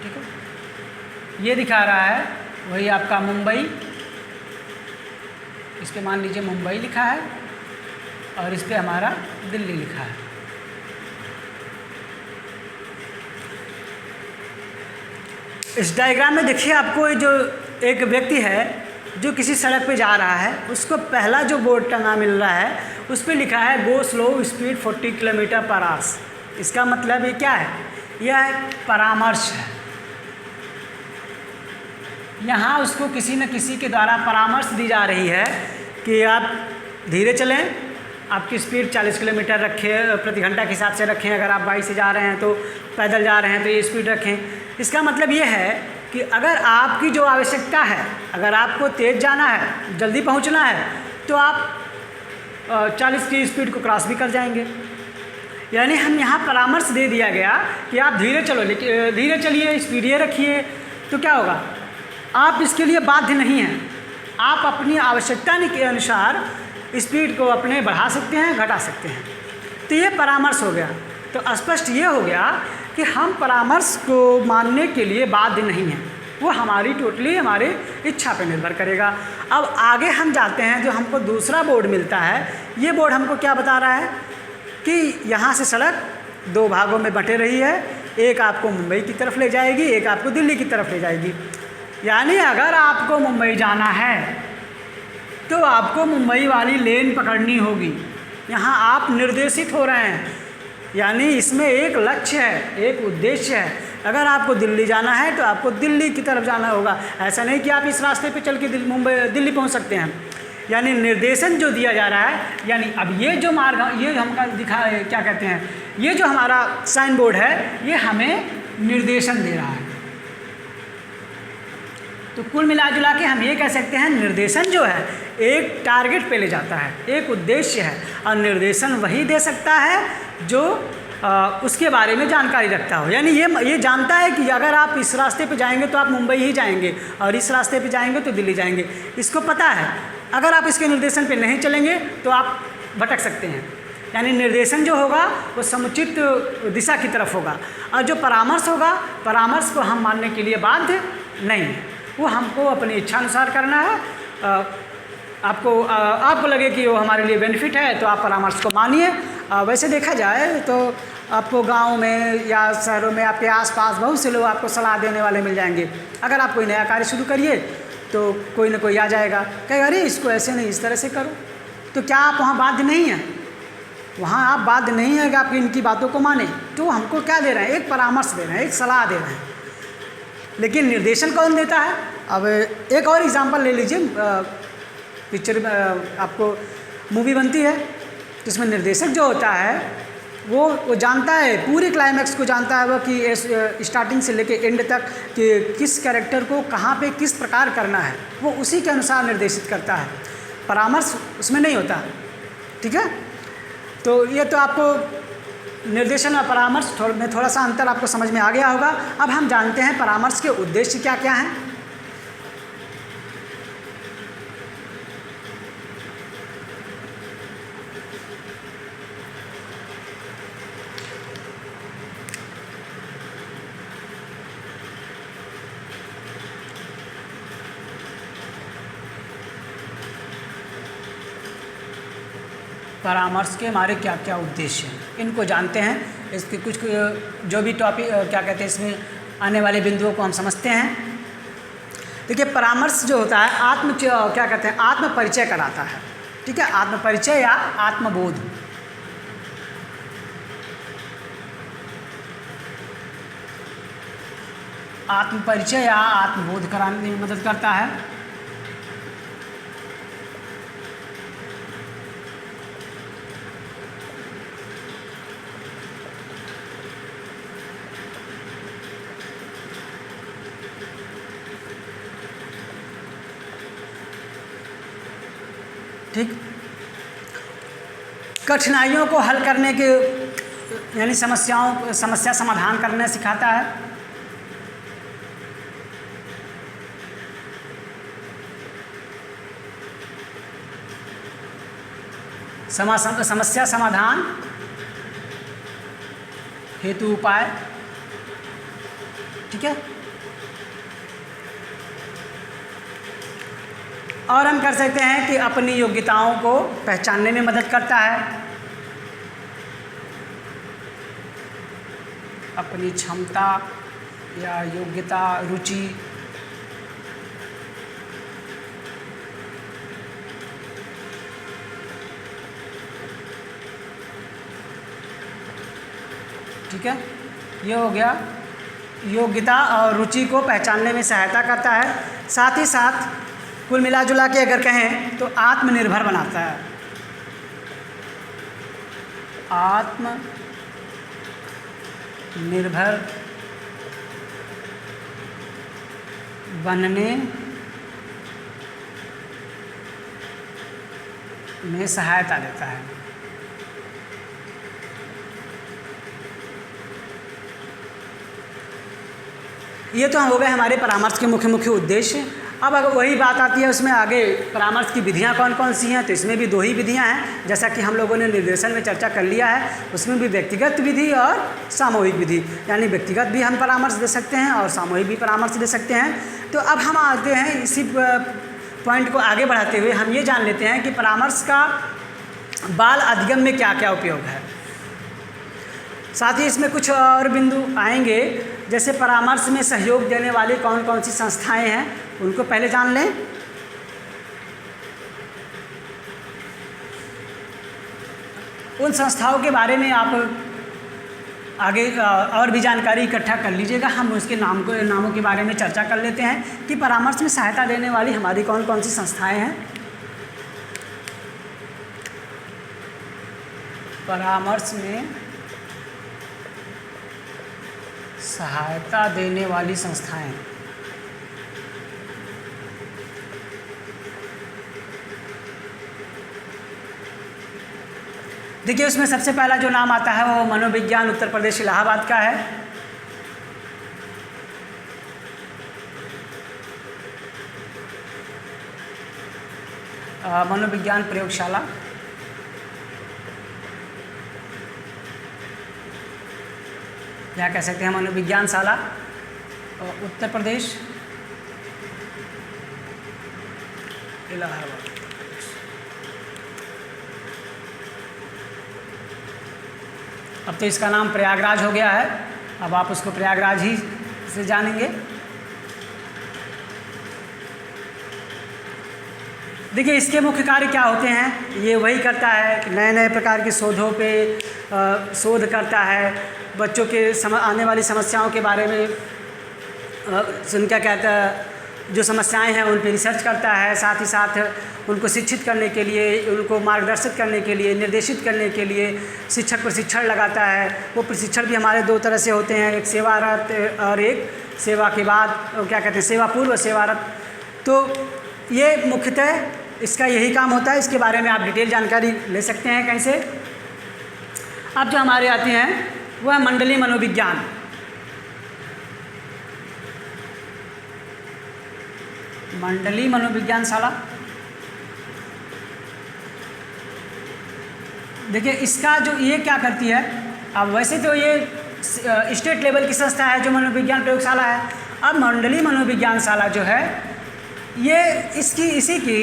ठीक है, ये दिखा रहा है वही आपका मुंबई, इस पे मान लीजिए मुंबई लिखा है और इस पे हमारा दिल्ली लिखा है। इस डायग्राम में देखिए आपको जो एक व्यक्ति है जो किसी सड़क पे जा रहा है, उसको पहला जो बोर्ड टंगा मिल रहा है उस पे लिखा है go slow, speed 40 kilometre per hour. इसका मतलब ये क्या है, यह परामर्श है। यहाँ उसको किसी न किसी के द्वारा परामर्श दी जा रही है कि आप धीरे चलें, आपकी स्पीड 40 किलोमीटर रखें, प्रति घंटा के हिसाब से रखें। अगर आप बाइक से जा रहे हैं तो पैदल जा रहे हैं तो ये स्पीड रखें। इसका मतलब ये है कि अगर आपकी जो आवश्यकता है, अगर आपको तेज़ जाना है, जल्दी पहुंचना है, तो आप 40 की स्पीड को क्रॉस भी कर जाएंगे। यानी हम यहाँ परामर्श दे दिया गया कि आप धीरे चलो, लेकिन धीरे चलिए, स्पीड ये रखिए, तो क्या होगा, आप इसके लिए बाध्य नहीं हैं। आप अपनी आवश्यकता के अनुसार स्पीड को अपने बढ़ा सकते हैं, घटा सकते हैं। तो ये परामर्श हो गया। तो स्पष्ट ये हो गया कि हम परामर्श को मानने के लिए बाध्य नहीं हैं, वो हमारी टोटली हमारी इच्छा पे निर्भर करेगा। अब आगे हम जाते हैं, जो हमको दूसरा बोर्ड मिलता है, ये बोर्ड हमको क्या बता रहा है कि यहाँ से सड़क दो भागों में बटे रही है, एक आपको मुंबई की तरफ ले जाएगी, एक आपको दिल्ली की तरफ ले जाएगी। यानी अगर आपको मुंबई जाना है तो आपको मुंबई वाली लेन पकड़नी होगी। यहाँ आप निर्देशित हो रहे हैं, यानी इसमें एक लक्ष्य है, एक उद्देश्य है। अगर आपको दिल्ली जाना है तो आपको दिल्ली की तरफ जाना होगा। ऐसा नहीं कि आप इस रास्ते पे चल के दिल्ली पहुँच सकते हैं। यानी निर्देशन जो दिया जा रहा है, यानी अब ये जो मार्ग, ये हमका दिखा क्या कहते हैं, ये जो हमारा साइन बोर्ड है, ये हमें निर्देशन दे रहा है। तो कुल मिला जुला के हम ये कह सकते हैं निर्देशन जो है एक टारगेट पे ले जाता है, एक उद्देश्य है। और निर्देशन वही दे सकता है जो उसके बारे में जानकारी रखता हो। यानी ये जानता है कि अगर आप इस रास्ते पे जाएंगे तो आप मुंबई ही जाएंगे और इस रास्ते पे जाएंगे तो दिल्ली जाएंगे, इसको पता है। अगर आप इसके निर्देशन पे नहीं चलेंगे तो आप भटक सकते हैं। यानी निर्देशन जो होगा वो समुचित दिशा की तरफ होगा, और जो परामर्श होगा, परामर्श को हम मानने के लिए बाध्य नहीं है, वो हमको अपनी इच्छा अनुसार करना है। आपको लगे कि वो हमारे लिए बेनिफिट है तो आप परामर्श को मानिए। वैसे देखा जाए तो आपको गांव में या शहरों में आपके आसपास बहुत से लोग आपको सलाह देने वाले मिल जाएंगे। अगर आप कोई नया कार्य शुरू करिए तो कोई ना कोई आ जाएगा, कहेगा अरे इसको ऐसे नहीं इस तरह से करो। तो क्या आप वहाँ बाध्य नहीं हैं? वहाँ आप बाध्य नहीं है कि आप इनकी बातों को माने। तो हमको क्या दे रहे हैं? एक परामर्श दे रहे हैं, एक सलाह दे रहे हैं। लेकिन निर्देशन कौन देता है? अब एक और एग्जांपल ले लीजिए। पिक्चर में आपको मूवी बनती है जिसमें निर्देशक जो होता है वो जानता है, पूरे क्लाइमैक्स को जानता है वो कि स्टार्टिंग से लेके एंड तक कि किस कैरेक्टर को कहाँ पे किस प्रकार करना है, वो उसी के अनुसार निर्देशित करता है। परामर्श उसमें नहीं होता। ठीक है, तो ये तो आपको निर्देशन और परामर्श में थोड़ा सा अंतर आपको समझ में आ गया होगा। अब हम जानते हैं परामर्श के उद्देश्य क्या क्या हैं। परामर्श के हमारे क्या क्या उद्देश्य हैं, इनको जानते हैं। इसके कुछ जो भी टॉपिक क्या कहते हैं, इसमें आने वाले बिंदुओं को हम समझते हैं। देखिए, परामर्श जो होता है क्या कहते हैं, आत्म परिचय कराता है। ठीक है, आत्म परिचय या आत्मबोध। आत्म परिचय या आत्मबोध कराने में मदद करता है। ठीक, कठिनाइयों को हल करने के यानी समस्या समाधान करना सिखाता है। समस्या समाधान हेतु उपाय। ठीक है, और हम कर सकते हैं कि अपनी योग्यताओं को पहचानने में मदद करता है। अपनी क्षमता या योग्यता, रुचि, ठीक है, ये हो गया। योग्यता और रुचि को पहचानने में सहायता करता है। साथ ही साथ कुल मिला जुला के अगर कहें तो आत्मनिर्भर बनाता है। आत्मनिर्भर बनने में सहायता देता है। ये तो हो गए हमारे परामर्श के मुख्य उद्देश्य। अब अगर वही बात आती है उसमें आगे परामर्श की विधियां कौन कौन सी हैं, तो इसमें भी 2 ही विधियां हैं। जैसा कि हम लोगों ने निर्देशन में चर्चा कर लिया है, उसमें भी व्यक्तिगत विधि और सामूहिक विधि। यानी व्यक्तिगत भी हम परामर्श दे सकते हैं और सामूहिक भी परामर्श दे सकते हैं। तो अब हम आते हैं, इसी पॉइंट को आगे बढ़ाते हुए हम ये जान लेते हैं कि परामर्श का बाल अधिगम में क्या क्या उपयोग है। साथ ही इसमें कुछ और बिंदु आएंगे, जैसे परामर्श में सहयोग देने वाली कौन कौन सी संस्थाएं हैं, उनको पहले जान लें। उन संस्थाओं के बारे में आप आगे और भी जानकारी इकट्ठा कर लीजिएगा। हम उसके नामों के बारे में चर्चा कर लेते हैं कि परामर्श में सहायता देने वाली हमारी कौन कौन सी संस्थाएं हैं। परामर्श में सहायता देने वाली संस्थाएं। देखिए उसमें सबसे पहला जो नाम आता है वो मनोविज्ञान उत्तर प्रदेश इलाहाबाद का है। मनोविज्ञान प्रयोगशाला, या कह सकते हैं मनोविज्ञान शाला, उत्तर प्रदेश इलाहाबाद। अब तो इसका नाम प्रयागराज हो गया है, अब आप उसको प्रयागराज ही से जानेंगे। देखिए इसके मुख्य कार्य क्या होते हैं, ये वही करता है कि नए नए प्रकार के शोधों पे शोध करता है, बच्चों के आने वाली समस्याओं के बारे में उनका कहता है जो समस्याएं हैं उन पर रिसर्च करता है, साथ ही साथ उनको शिक्षित करने के लिए, उनको मार्गदर्शित करने के लिए, निर्देशित करने के लिए शिक्षक प्रशिक्षण लगाता है। वो प्रशिक्षण भी हमारे दो तरह से होते हैं, एक सेवारत और एक सेवा के बाद क्या कहते हैं सेवा पूर्व सेवारत। तो ये मुख्यतः इसका यही काम होता है। इसके बारे में आप डिटेल जानकारी ले सकते हैं कहीं से। अब जो हमारे आते हैं वो है मंडलीय मनोविज्ञान। मंडलीय मनोविज्ञान शाला, देखिए इसका जो ये क्या करती है, अब वैसे तो ये स्टेट लेवल की संस्था है जो मनोविज्ञान प्रयोगशाला है। अब मंडलीय मनोविज्ञान शाला जो है ये इसी की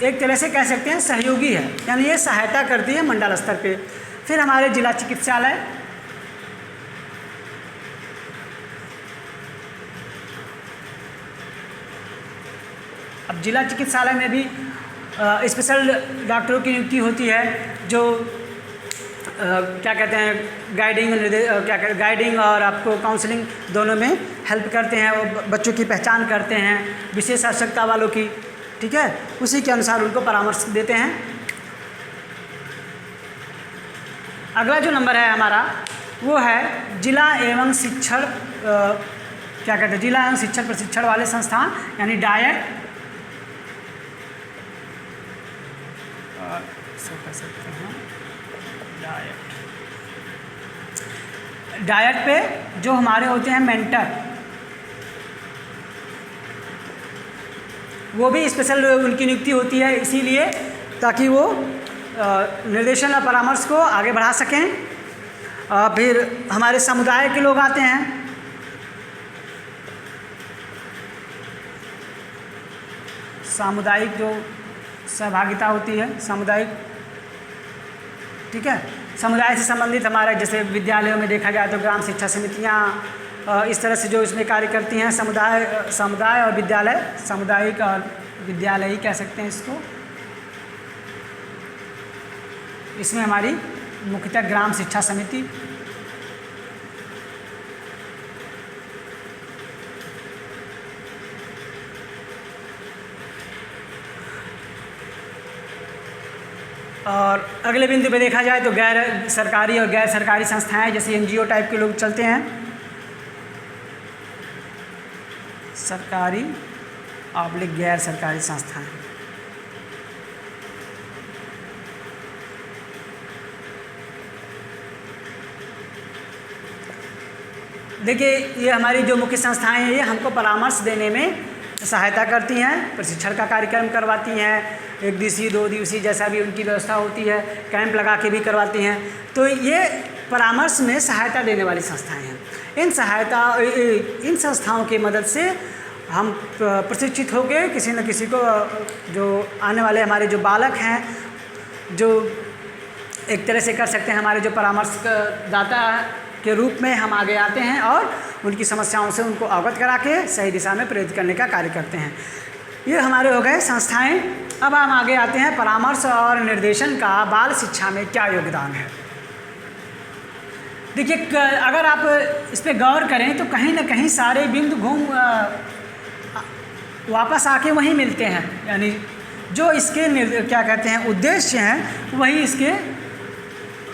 एक तरह से कह सकते हैं सहयोगी है, यानी ये सहायता करती है मंडल स्तर पे। फिर हमारे जिला चिकित्सालय, अब जिला चिकित्सालय में भी स्पेशल डॉक्टरों की नियुक्ति होती है जो क्या कहते हैं गाइडिंग और आपको काउंसलिंग दोनों में हेल्प करते हैं। वो बच्चों की पहचान करते हैं, विशेष आवश्यकता वालों की, ठीक है, उसी के अनुसार उनको परामर्श देते हैं। अगला जो नंबर है हमारा वो है जिला एवं शिक्षण क्या कहते हैं जिला एवं शिक्षण प्रशिक्षण वाले संस्थान, यानी डायट, कह सकते हैं डायट पे जो हमारे होते हैं मेंटर, वो भी स्पेशल उनकी नियुक्ति होती है इसीलिए ताकि वो निर्देशन और परामर्श को आगे बढ़ा सकें। फिर हमारे समुदाय के लोग आते हैं, सामुदायिक जो सहभागिता होती है, सामुदायिक, ठीक है, समुदाय से संबंधित हमारे जैसे विद्यालयों में देखा जाए तो ग्राम शिक्षा समितियाँ इस तरह से जो इसमें कार्य करती हैं। समुदाय और विद्यालय, सामुदायिक और विद्यालयी कह सकते हैं इसको। इसमें हमारी मुख्यतः ग्राम शिक्षा समिति, और अगले बिंदु पे देखा जाए तो गैर सरकारी और गैर सरकारी संस्थाएं जैसे एनजीओ टाइप के लोग चलते हैं। सरकारी ऑब्लिक गैर सरकारी संस्थाएं, देखिए ये हमारी जो मुख्य संस्थाएं हैं ये हमको परामर्श देने में सहायता करती हैं, प्रशिक्षण का कार्यक्रम करवाती हैं, 1 दिवसीय 2 दिवसीय जैसा भी उनकी व्यवस्था होती है, कैंप लगा के भी करवाती हैं। तो ये परामर्श में सहायता देने वाली संस्थाएं हैं। इन संस्थाओं की मदद से हम प्रशिक्षित होकर किसी न किसी को, जो आने वाले हमारे जो बालक हैं, जो एक तरह से कर सकते हैं हमारे जो परामर्शदाता के रूप में हम आगे आते हैं और उनकी समस्याओं से उनको अवगत करा के सही दिशा में प्रेरित करने का कार्य करते हैं। ये हमारे हो गए संस्थाएं। अब हम आगे आते हैं परामर्श और निर्देशन का बाल शिक्षा में क्या योगदान है। देखिए अगर आप इस पर गौर करें तो कहीं ना कहीं सारे बिंदु घूम वापस आके वहीं मिलते हैं, यानी जो इसके क्या कहते हैं उद्देश्य हैं वही इसके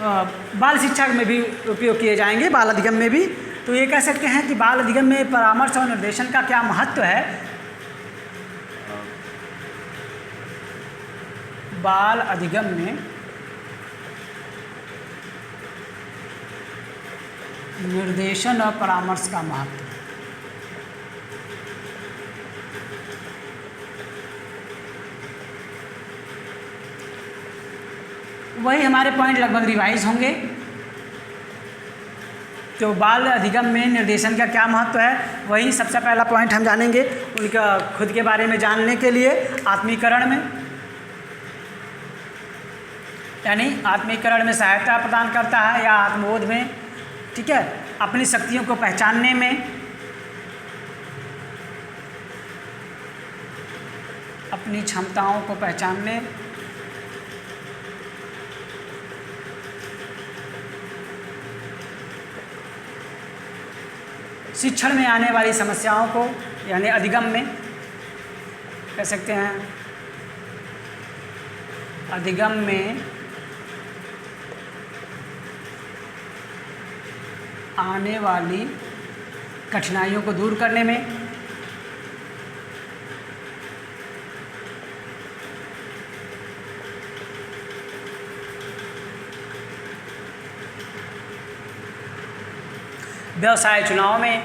बाल शिक्षा में भी उपयोग किए जाएंगे, बाल अधिगम में भी। तो ये कह सकते हैं कि बाल अधिगम में परामर्श और निर्देशन का क्या महत्व है। बाल अधिगम में निर्देशन और परामर्श का महत्व। वही हमारे पॉइंट लगभग रिवाइज होंगे। तो बाल अधिगम में निर्देशन का क्या महत्व है, वही सबसे पहला पॉइंट हम जानेंगे उनका खुद के बारे में जानने के लिए। आत्मीकरण में, यानी आत्मीकरण में सहायता प्रदान करता है, या आत्मबोध में, ठीक है, अपनी शक्तियों को पहचानने में, अपनी क्षमताओं को पहचानने, शिक्षण में आने वाली समस्याओं को, यानी अधिगम में कह सकते हैं, अधिगम में आने वाली कठिनाइयों को दूर करने में, व्यवसाय चुनाव में,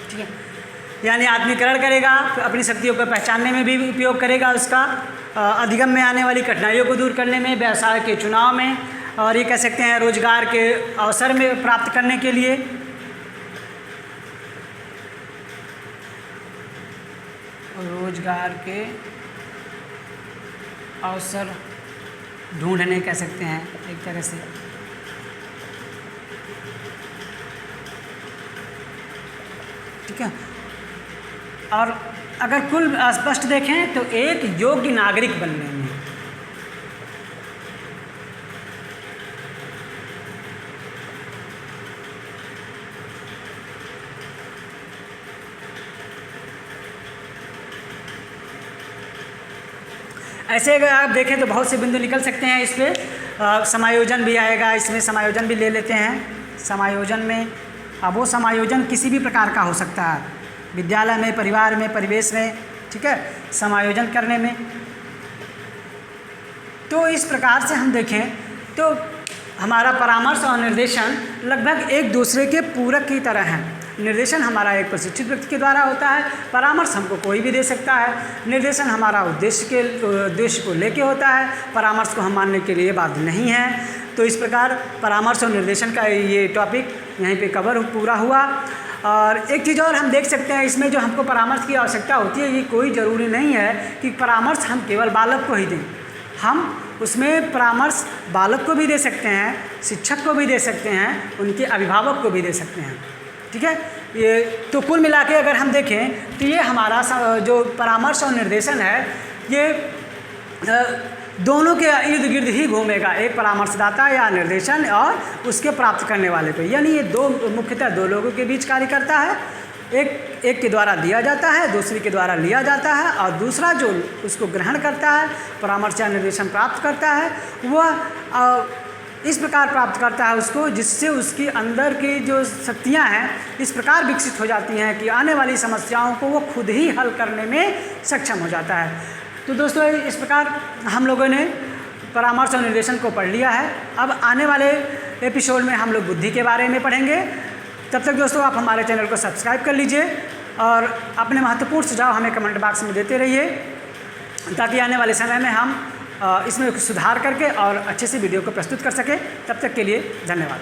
ठीक है, यानी आत्मीकरण करेगा, अपनी शक्तियों को पहचानने में भी उपयोग करेगा उसका, अधिगम में आने वाली कठिनाइयों को दूर करने में, व्यवसाय के चुनाव में, और ये कह सकते हैं रोजगार के अवसर में प्राप्त करने के लिए, रोजगार के अवसर ढूंढने कह सकते हैं एक तरह से, ठीक है। और अगर कुल स्पष्ट देखें तो एक योग्य नागरिक बनने में, ऐसे अगर आप देखें तो बहुत से बिंदु निकल सकते हैं। इस पर समायोजन भी आएगा, इसमें समायोजन भी ले लेते हैं। समायोजन में, अब वो समायोजन किसी भी प्रकार का हो सकता है, विद्यालय में, परिवार में, परिवेश में, ठीक है, समायोजन करने में। तो इस प्रकार से हम देखें तो हमारा परामर्श और निर्देशन लगभग एक दूसरे के पूरक की तरह हैं। निर्देशन हमारा एक प्रशिक्षित व्यक्ति के द्वारा होता है, परामर्श हमको कोई भी दे सकता है। निर्देशन हमारा उद्देश्य को लेके होता है, परामर्श को हम मानने के लिए बाध्य नहीं है। तो इस प्रकार परामर्श और निर्देशन का ये टॉपिक यहीं पे कवर पूरा हुआ। और एक चीज़ और हम देख सकते हैं इसमें, जो हमको परामर्श की आवश्यकता होती है, ये कोई ज़रूरी नहीं है कि परामर्श हम केवल बालक को ही दें। हम उसमें परामर्श बालक को भी दे सकते हैं, शिक्षक को भी दे सकते हैं, उनके अभिभावक को भी दे सकते हैं, ठीक है। ये तो कुल मिला के अगर हम देखें तो ये हमारा जो परामर्श और निर्देशन है, ये दोनों के इर्द गिर्द ही घूमेगा, एक परामर्शदाता या निर्देशन और उसके प्राप्त करने वाले पे। यानी ये मुख्यतः दो लोगों के बीच कार्य करता है। एक के द्वारा दिया जाता है, दूसरे के द्वारा लिया जाता है, और दूसरा जो उसको ग्रहण करता है, परामर्श या निर्देशन प्राप्त करता है, वह इस प्रकार प्राप्त करता है उसको, जिससे उसकी अंदर की जो शक्तियाँ हैं इस प्रकार विकसित हो जाती हैं कि आने वाली समस्याओं को वो खुद ही हल करने में सक्षम हो जाता है। तो दोस्तों, इस प्रकार हम लोगों ने परामर्श और निर्देशन को पढ़ लिया है। अब आने वाले एपिसोड में हम लोग बुद्धि के बारे में पढ़ेंगे। तब तक दोस्तों आप हमारे चैनल को सब्सक्राइब कर लीजिए और अपने महत्वपूर्ण सुझाव हमें कमेंट बॉक्स में देते रहिए, ताकि आने वाले समय में हम इसमें सुधार करके और अच्छे से वीडियो को प्रस्तुत कर सकें। तब तक के लिए धन्यवाद।